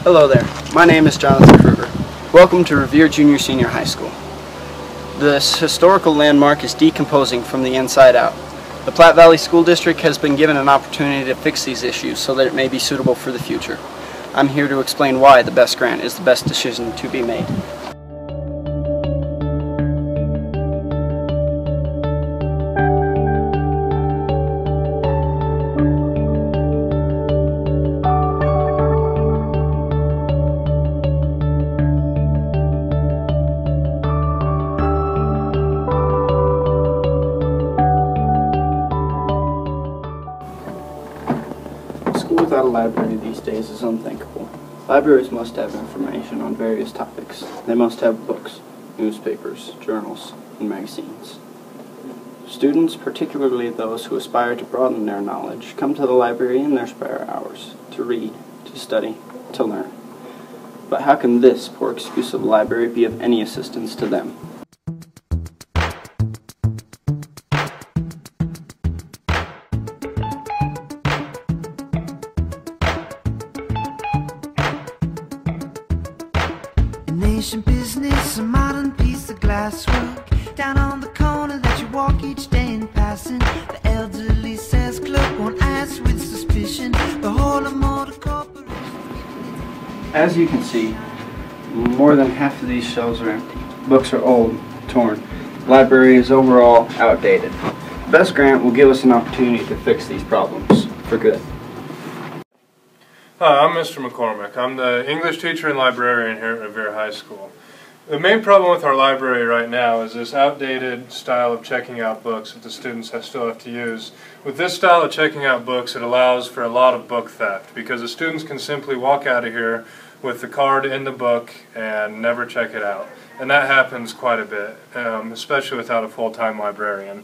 Hello there, my name is Jonathan Krueger. Welcome to Revere Junior Senior High School. This historical landmark is decomposing from the inside out. The Platte Valley School District has been given an opportunity to fix these issues so that it may be suitable for the future. I'm here to explain why the BEST grant is the best decision to be made. Without a library these days is unthinkable. Libraries must have information on various topics. They must have books, newspapers, journals, and magazines. Students, particularly those who aspire to broaden their knowledge, come to the library in their spare hours to read, to study, to learn. But how can this poor excuse of the library be of any assistance to them? Business, a modern piece of glasswork down on the corner that you walk each day in passing. The elderly says clerk won't ask with suspicion. The whole of motor corporation. As you can see, more than half of these shelves are empty. Books are old, torn. The library is overall outdated. The BEST grant will give us an opportunity to fix these problems for good. Hi, I'm Mr. McCormick. I'm the English teacher and librarian here at Revere High School. The main problem with our library right now is this outdated style of checking out books that the students still have to use. With this style of checking out books, it allows for a lot of book theft because the students can simply walk out of here with the card in the book and never check it out. And that happens quite a bit, especially without a full-time librarian.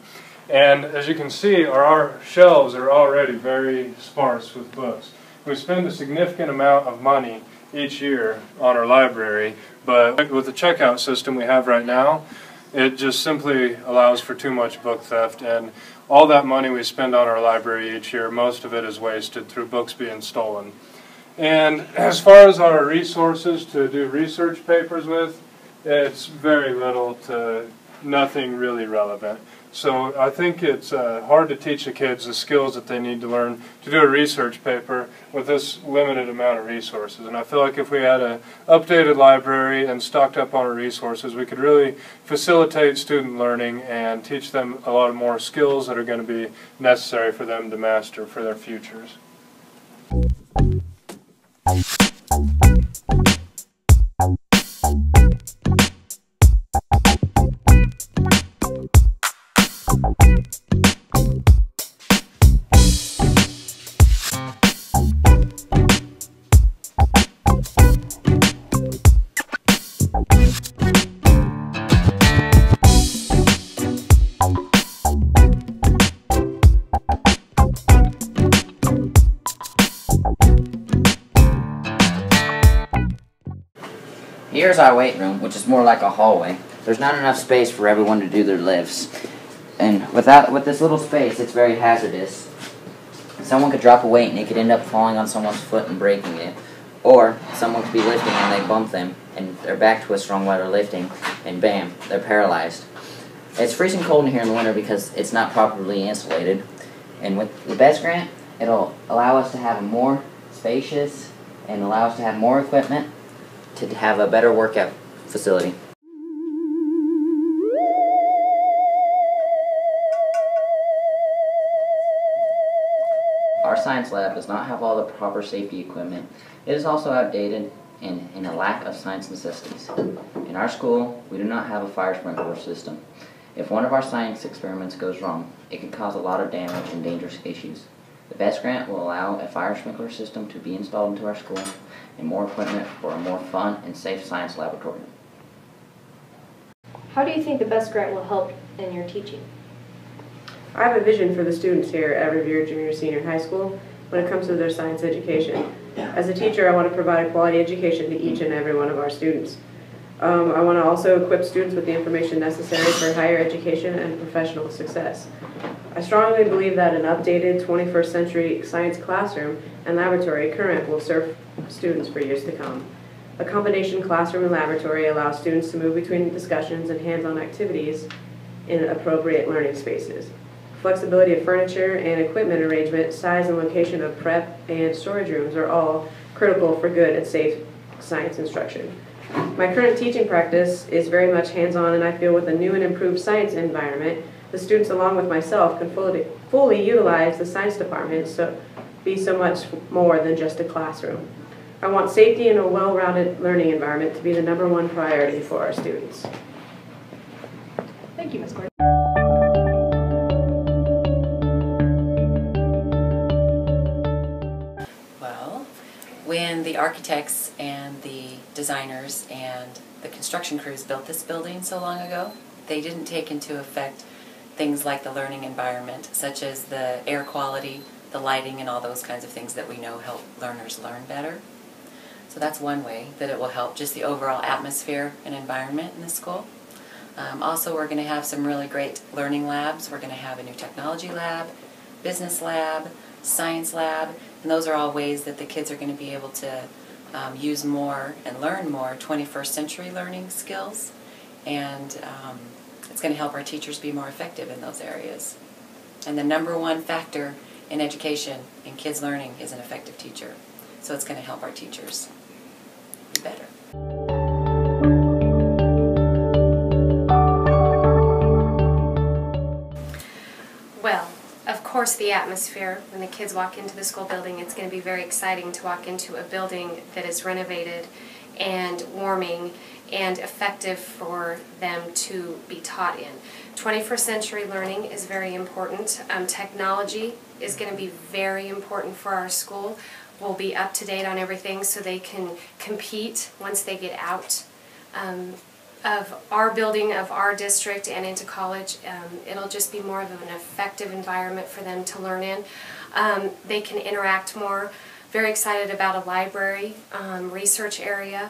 And as you can see, our shelves are already very sparse with books. We spend a significant amount of money each year on our library, but with the checkout system we have right now, it just simply allows for too much book theft, and all that money we spend on our library each year, most of it is wasted through books being stolen. And as far as our resources to do research papers with, it's very little to nothing really relevant. So I think it's hard to teach the kids the skills that they need to learn to do a research paper with this limited amount of resources. And I feel like if we had an updated library and stocked up on our resources, we could really facilitate student learning and teach them a lot more skills that are going to be necessary for them to master for their futures. Here's our weight room, which is more like a hallway. There's not enough space for everyone to do their lifts. And with this little space, it's very hazardous. Someone could drop a weight and it could end up falling on someone's foot and breaking it. Or someone could be lifting and they bump them and their back twists wrong while they're lifting and bam, they're paralyzed. It's freezing cold in here in the winter because it's not properly insulated. And with the BEST grant, it'll allow us to have a more spacious and allow us to have more equipment to have a better workout facility. Our science lab does not have all the proper safety equipment. It is also outdated and in a lack of science necessities. In our school, we do not have a fire sprinkler system. If one of our science experiments goes wrong, it can cause a lot of damage and dangerous issues. The BEST grant will allow a fire sprinkler system to be installed into our school and more equipment for a more fun and safe science laboratory. How do you think the BEST grant will help in your teaching? I have a vision for the students here at Revere Junior Senior High School when it comes to their science education. As a teacher, I want to provide a quality education to each and every one of our students. I want to also equip students with the information necessary for higher education and professional success. I strongly believe that an updated 21st century science classroom and laboratory current will serve students for years to come. A combination classroom and laboratory allows students to move between discussions and hands-on activities in appropriate learning spaces. Flexibility of furniture and equipment arrangement, size and location of prep and storage rooms are all critical for good and safe science instruction. My current teaching practice is very much hands-on, and I feel with a new and improved science environment, the students along with myself can fully utilize the science department so be so much more than just a classroom. I want safety and a well-rounded learning environment to be the #1 priority for our students. Thank you, Ms. Gordon. Well, when the architects and the designers and the construction crews built this building so long ago, they didn't take into effect things like the learning environment, such as the air quality, the lighting, and all those kinds of things that we know help learners learn better. So that's one way that it will help, just the overall atmosphere and environment in the school. Also, we're going to have some really great learning labs. We're going to have a new technology lab, business lab, science lab, and those are all ways that the kids are going to be able to use more and learn more 21st century learning skills, and it's going to help our teachers be more effective in those areas. And the #1 factor in education and kids learning is an effective teacher. So it's going to help our teachers be better. Well, of course the atmosphere, when the kids walk into the school building, it's going to be very exciting to walk into a building that is renovated and warming and effective for them to be taught in. 21st century learning is very important. Technology is going to be very important for our school. We'll be up to date on everything so they can compete once they get out of our building, of our district, and into college. It'll just be more of an effective environment for them to learn in. They can interact more. Very excited about a library, research area.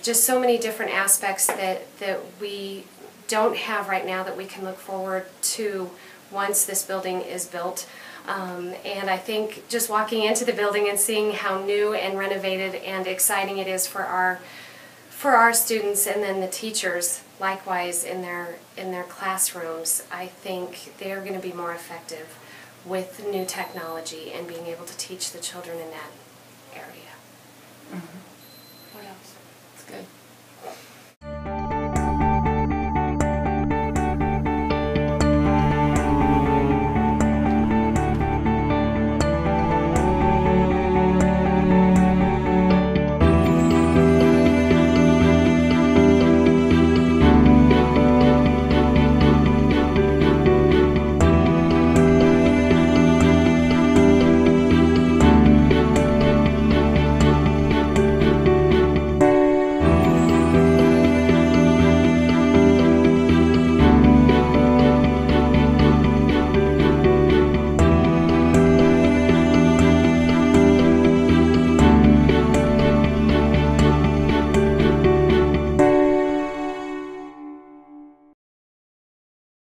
Just so many different aspects that we don't have right now that we can look forward to once this building is built. And I think just walking into the building and seeing how new and renovated and exciting it is for our students, and then the teachers likewise in their classrooms, I think they're going to be more effective with new technology and being able to teach the children in that area.